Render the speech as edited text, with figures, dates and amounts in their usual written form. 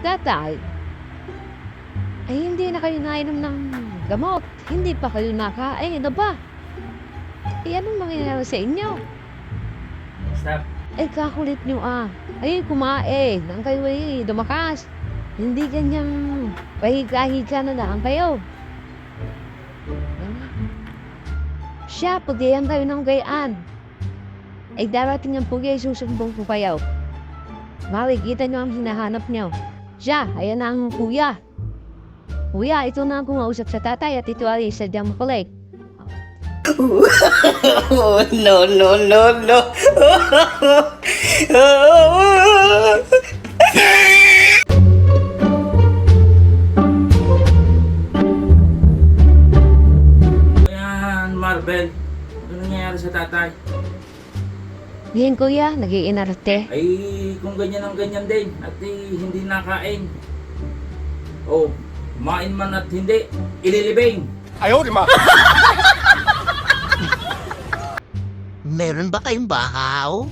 Tatay, ay hindi na kayo nainom ng gamot. Hindi pa kayo nakain. Ano ba? Anong mangyayari sa inyo? Stop. Kakulit nyo ah. Kumain. Nang kayo dumakas. Hindi ganyang pahiga-higa na lang kayo. Siya, pagdayan kayo ng gayaan. Darating ang pugay, susumbong ko kayo. Makikita nyo ang hinahanap nyo. Siya, ayan na ang kuya. Kuya, ito na ang kumausap sa tatay at ito ay sadyang makulit. Oh, no, no, no, no. Ayan, Marvel. Ano nangyayari sa tatay? Ngayon kuya, nag-iinarte. Ay, kung ganyan ang ganyan din at hindi nakain. Oh, kumain man at hindi, ililibing. Meron ba kayong bahaw?